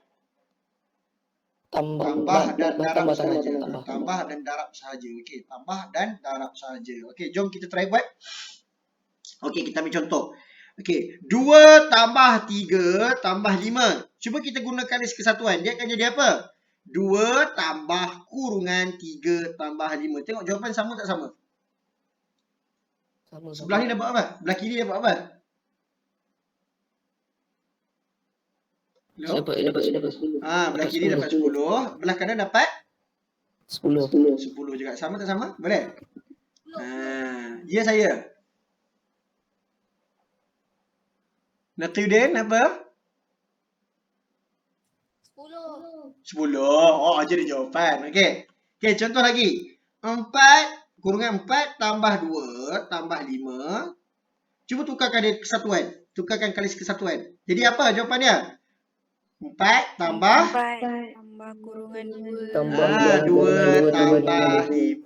Speaker 1: tambah dan darab sahaja. Tambah dan darab sahaja. Okey, tambah dan darab sahaja. Okey, jom kita try buat. Okey, kita ambil contoh. Okey, 2 tambah 3 tambah 5. Cuba kita gunakan kalis kesatuan. Dia akan jadi apa? 2 tambah kurungan 3 tambah 5. Tengok jawapan sama tak sama?
Speaker 2: Sama.
Speaker 1: Sebelah ni dapat apa? Belah kiri dapat apa?
Speaker 2: Dapat 10.
Speaker 1: Belah kiri dapat 10. Belah kanan dapat
Speaker 2: 10.
Speaker 1: 10 juga. Sama tak sama? Boleh? Ya saya. Natudin apa? 10. Oh, aja dia jawapan. Okey. Okey, contoh lagi. 4 kurungan 4 tambah 2 tambah 5. Cuba tukarkan dia kesatuan. Tukarkan kalis kesatuan. Jadi apa jawapannya? 4 tambah
Speaker 3: kurungan 2.
Speaker 2: Tambah
Speaker 1: 2 tambah 5.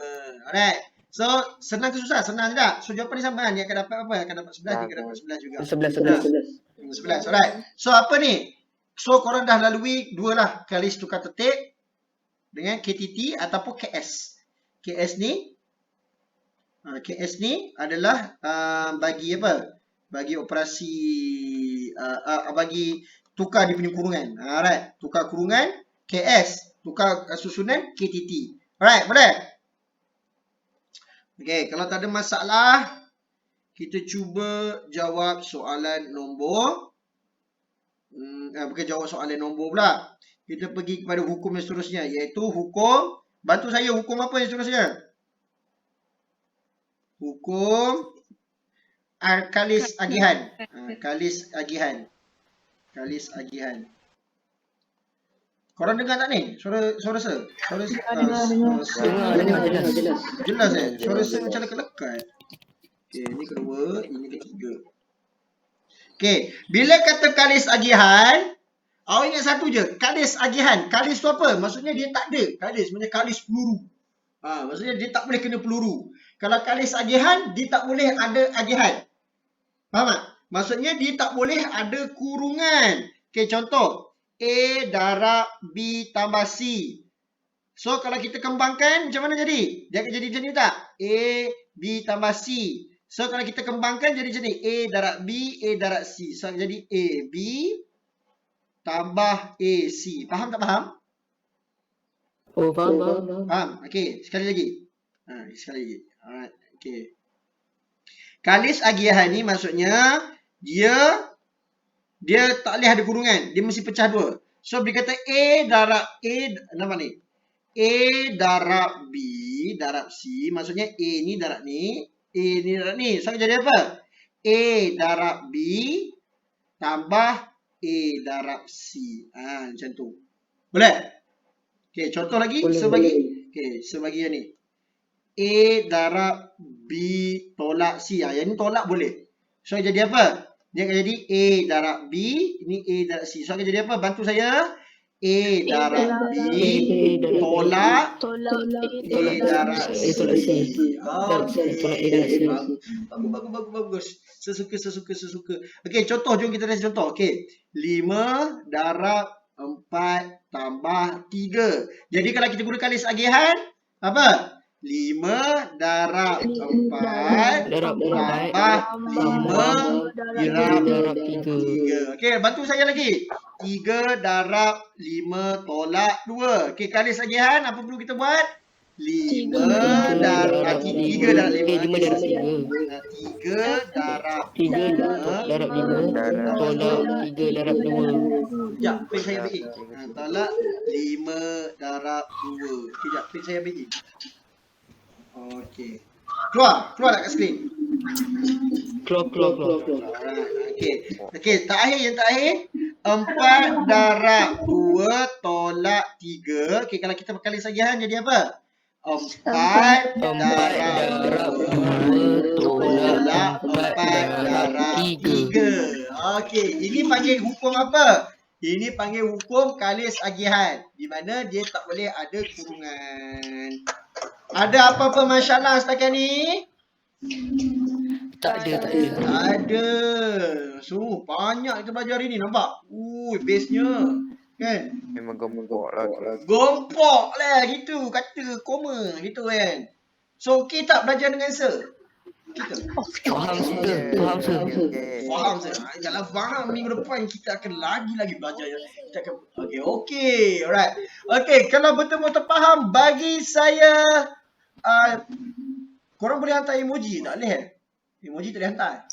Speaker 1: Alright. So, senang ke susah? Senang tidak? So, jawapan ni sama kan? Dia akan dapat apa? Akan dapat 11, dia akan dapat 11 juga. 11. Alright. So, apa ni? So, korang dah lalui dua lah. Kalis tukar tertib dengan KTT ataupun KS. KS ni adalah bagi apa? Bagi operasi bagi tukar dia punya kurungan. Alright, tukar kurungan KS, tukar susunan KTT. Alright, boleh? Okey, kalau tak ada masalah, kita cuba jawab soalan nombor bukan jawab soalan nombor pula. Kita pergi kepada hukum yang seterusnya, iaitu hukum, bantu saya, hukum apa yang seterusnya? Hukum kalis agihan. Kalis agihan. Korang dengar tak ni? Suara se?
Speaker 2: Dengar jelas.
Speaker 1: Jelas Suara se macam lekat-lekat. Okey, ini kedua, ini ketiga. Okey, bila kata kalis agihan, awak ingat satu je, kalis agihan. Kalis tu apa? Maksudnya dia tak ada. Kalis maksudnya kalis peluru. Maksudnya dia tak boleh kena peluru. Kalau kalis agihan, dia tak boleh ada agihan. Faham tak? Maksudnya dia tak boleh ada kurungan. Okey, contoh. A darab B tambah C. So, kalau kita kembangkan, macam mana jadi? Dia akan jadi macam ni tak? A, B tambah C. So, kalau kita kembangkan, jadi macam ni. A darab B, A darab C. So, jadi A, B tambah A, C. Faham tak faham?
Speaker 2: Oh, faham.
Speaker 1: Faham? Okey, sekali lagi. Sekali lagi. Alright, okey. Kalis agihan ni maksudnya, dia tak boleh ada kurungan. Dia mesti pecah dua. So, bila kata A darab A, nama ni? A darab B darab C. Maksudnya A ni darab ni. A ni darab ni. So, jadi apa? A darab B tambah A darab C. Macam tu. Boleh? Okey, contoh lagi. Sebagi yang ni. A darab B tolak C. Yang ni tolak boleh. So, jadi apa? Dia akan jadi A darab B. Ini A darab C. So, akan jadi apa? Bantu saya. A darab B tolak A darab C. Bagus. Sesuka. Okey, contoh. Jom kita lihat contoh. Okey. 5 darab 4 tambah 3. Jadi, kalau kita guna kalis agihan, apa? 5 darab 4 tambah 5 darab 3. Okey, bantu saya lagi. 3 darab 5 tolak 2. Okey, kalis agihan apa perlu kita buat? 5 darab 3 darab 5.
Speaker 2: 5 darab 3.
Speaker 1: 3 darab
Speaker 2: 3 darab 5 tolak 3 darab 2.
Speaker 1: Sekejap, pen saya ambil. Tolak 5 darab 2. Sekejap, pen saya ambil. Okey. Keluar tak kat skrin?
Speaker 2: Keluar.
Speaker 1: Okey, yang terakhir 4 darab 2 tolak 3. Okey, kalau kita berkalis agihan jadi apa? 4 darab 2 tolak 4 darab 3. Okey, ini panggil hukum apa? Ini panggil hukum kalis agihan. Di mana dia tak boleh ada kurungan. Ada apa-apa masalah setakat ni?
Speaker 2: Tak ada.
Speaker 1: Ada. So, banyak kita belajar hari ni, nampak? Base-nya. Kan?
Speaker 5: Memang gompok lah.
Speaker 1: Gompok lah gitu. Kata koma gitu kan. So, okey tak belajar dengan Sir? Kita?
Speaker 2: Faham sir.
Speaker 1: Faham Sir? Kalau faham, minggu depan kita akan lagi belajar. Kita akan... Okey. Alright. Okey, kalau betul-betul faham, bagi saya... korang boleh hantar emoji tak boleh? Emoji tak boleh hantar.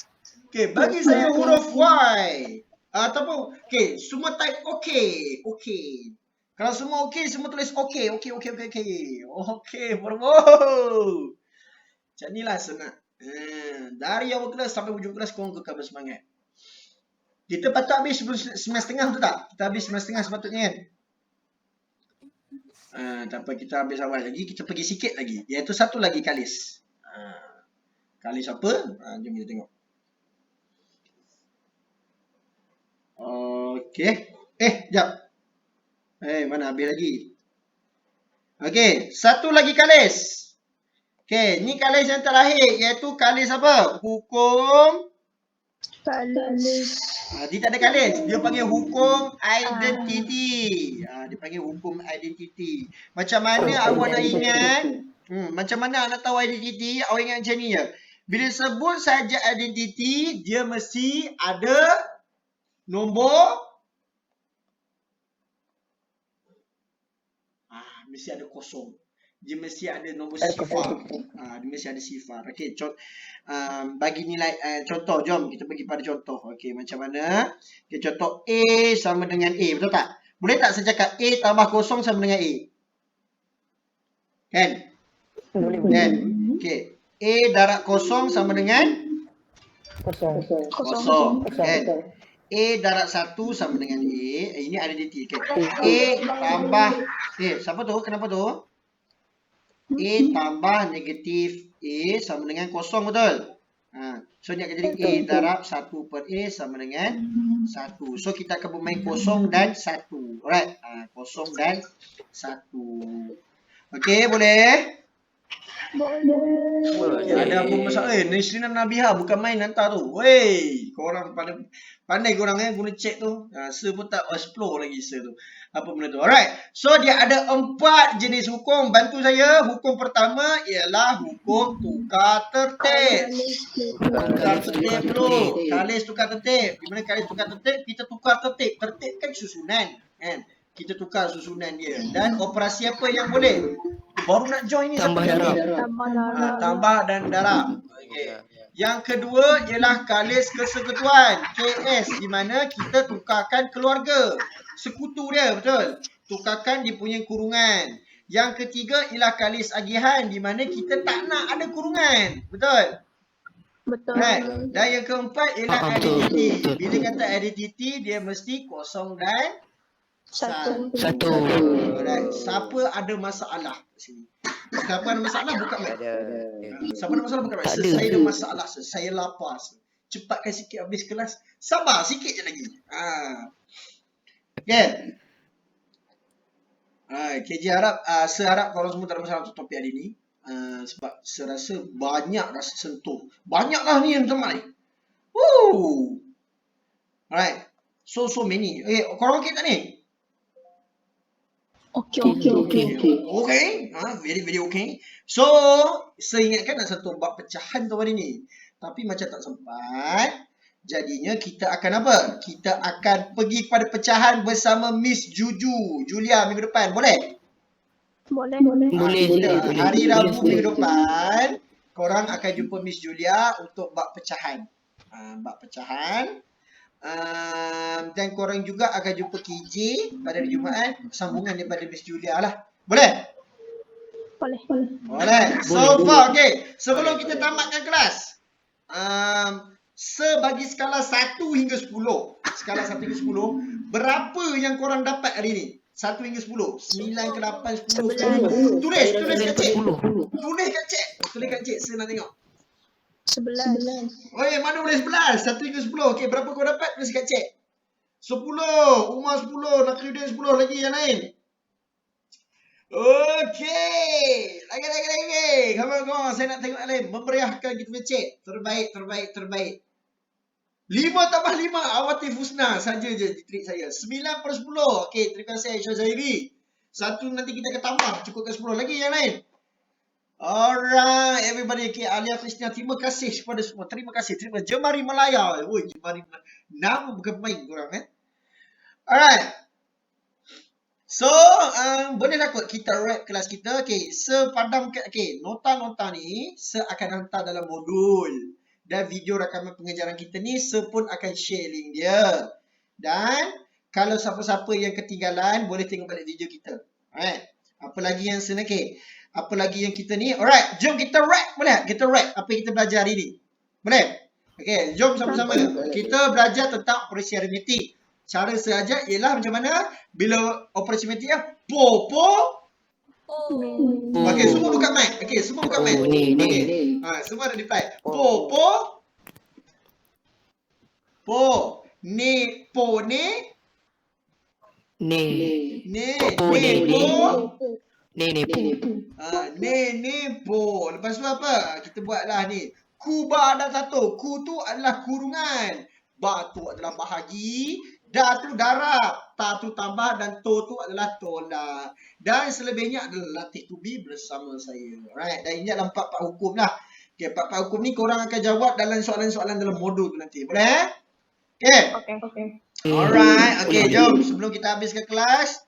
Speaker 1: Okey, bagi saya huruf Y. Ataupun, okey, semua type okey. Kalau semua okey, semua tulis okey. Okey, bro. Macam ni lah senang. Dari awal kelas sampai hujung kelas, korang kekal bersemangat. Kita patut habis sebelum 9.30 betul tak? Kita habis 9.30 sepatutnya kan? Tak apa, kita habis awal lagi. Kita pergi sikit lagi. Iaitu satu lagi kalis. Kalis apa? Jom kita tengok. Okey. Sekejap. Mana habis lagi? Okey, satu lagi kalis. Okey, ni kalis yang terakhir. Iaitu kalis apa? Hukum
Speaker 4: Kalis.
Speaker 1: dia tak ada kalis. Dia panggil hukum identiti. Dia panggil hukum identiti. Macam mana awak nak ingat? Macam mana nak tahu identiti? Awak ingat macam ni je. Bila sebut saja identiti, dia mesti ada nombor. Mesti ada kosong. Dia mesti ada nombor sifar. Dia mesti ada sifar. Okey, bagi nilai contoh, jom kita pergi pada contoh. Okey, macam mana? Okey, contoh A sama dengan A, betul tak? Boleh tak saya cakap A tambah kosong sama dengan A? Kan? Boleh. Okey, A darab kosong sama dengan
Speaker 2: Kosong.
Speaker 1: kosong. Kan? A darab 1 sama dengan A. Ini identiti. Okay. A tambah siapa tu? Kenapa tu? A tambah negatif A sama dengan kosong, betul? So dia akan jadi A darab 1 per A sama dengan 1. So kita akan bermain kosong dan 1. Alright. Kosong dan 1. Okey, boleh?
Speaker 4: Boleh.
Speaker 1: Ada apa masalah? Nisrina Nabiha bukan main hantar tu. Wey, korang pandai korang guna cek tu. Sir pun tak explore lagi sir tu. Apa benda tu? Alright. So dia ada 4 jenis hukum. Bantu saya. Hukum pertama ialah hukum tukar tertib. Tukar tertib dulu. Kalis tukar tertib. Di mana kalis tukar tertib? Kita tukar tertib. Tertib kan susunan, kan? Kita tukar susunan dia. Dan operasi apa yang boleh? Baru nak join ni
Speaker 2: Tambah
Speaker 1: siapa
Speaker 2: darab.
Speaker 1: ni? Tambah dan darab. Okay. Yang kedua ialah kalis kesekutuan, KS, di mana kita tukarkan keluarga, sekutu dia, betul? Tukarkan dia punya kurungan. Yang ketiga ialah kalis agihan, di mana kita tak nak ada kurungan, betul?
Speaker 4: Betul.
Speaker 1: Right. Dan yang keempat ialah
Speaker 2: betul,
Speaker 1: identiti.
Speaker 2: betul.
Speaker 1: Bila kata identiti, dia mesti kosong dan
Speaker 4: Satu.
Speaker 1: Alright. Siapa ada masalah kat sini? Siapa ada masalah buka mic. Siapa ada masalah buka mic.
Speaker 2: Tak ada.
Speaker 1: Saya ada masalah. Saya lapar. Cepatkan sikit habis kelas. Sabar sikit je lagi. Okay. KJ harap, saya harap korang semua tak ada masalah untuk topik hari ni. Sebab saya rasa banyak rasa sentuh. Banyaklah ni yang teman ni. Woo. Alright. So many. Okay, korang okey tak ni?
Speaker 4: Okey.
Speaker 1: Okay. Very okay. So, saya ingatkan nak satu bab pecahan tu hari ni. Tapi macam tak sempat. Jadinya kita akan apa? Kita akan pergi kepada pecahan bersama Miss Juju, Julia minggu depan. Boleh?
Speaker 4: Boleh.
Speaker 1: Hari Rabu minggu depan, korang akan jumpa Miss Julia untuk bab pecahan. Bab pecahan. Dan korang juga akan jumpa KJ pada hari Jumaat, sambungan daripada Miss Julia lah. Boleh? Boleh. So far, okay. Sebelum kita tamatkan kelas, sebagi skala 1 hingga 10, skala 1 hingga 10, berapa yang korang dapat hari ni? 1 hingga 10. 9 ke 8, 10. Tulis kat cik. Tulis kat cik. Saya nak tengok.
Speaker 4: 11.
Speaker 1: Oh, mana boleh 11? 1 hingga 10. Okey, berapa kau dapat? Tulis kat cik. 10. Umar 10. Nakriudin 10. Lagi yang lain. Okey. Lagi. Come on. Saya nak tengok yang lain. Memeriahkan kita punya cik. Terbaik. 5 tambah 5. Awatif Husna. Saja je trik saya. 9 per 10. Okey, terima kasih Aisyah Zahiri. 1 nanti kita akan tambah. Cukupkan 10. Lagi yang lain. Alright, everybody. Okay, Alia Kristina, terima kasih kepada semua. Terima kasih. Jemari Melaya. Jemari Melaya. Nama bukan main korang, Alright. So, bolehlah kot kita wrap kelas kita. Okay, sepadamkan. Okay, nota-nota ni akan hantar dalam modul. Dan video rakaman pengajaran kita ni pun akan share link dia. Dan kalau siapa-siapa yang ketinggalan, boleh tengok balik video kita. Alright. Apa lagi yang okay. Apa lagi yang kita ni? Alright, jom kita wrap. Boleh tak? Kita wrap apa yang kita belajar hari ni. Boleh? Okay, jom sama-sama. Kita belajar tentang operasi aritmetik. Cara sahaja ialah macam mana? Bila operasi aritmetik po. Okay, semua buka mic. Okay, semua buka mic.
Speaker 2: Ni.
Speaker 1: Semua ada reply. Po. Ni. Po. Lepas tu apa? Kita buatlah ni. Ku ba ada satu. Ku tu adalah kurungan. Ba tu adalah bahagi. Da tu darab. Ta tu tambah. Dan to tu adalah tolak. Dan selebihnya adalah latih to be bersama saya. Alright. Dan ini adalah 4 hukum lah. Okay, 4 hukum ni korang akan jawab dalam soalan-soalan dalam modul tu nanti. Boleh? Okay.
Speaker 4: Okey.
Speaker 1: Alright. Okay, jom. Sebelum kita habiskan kelas.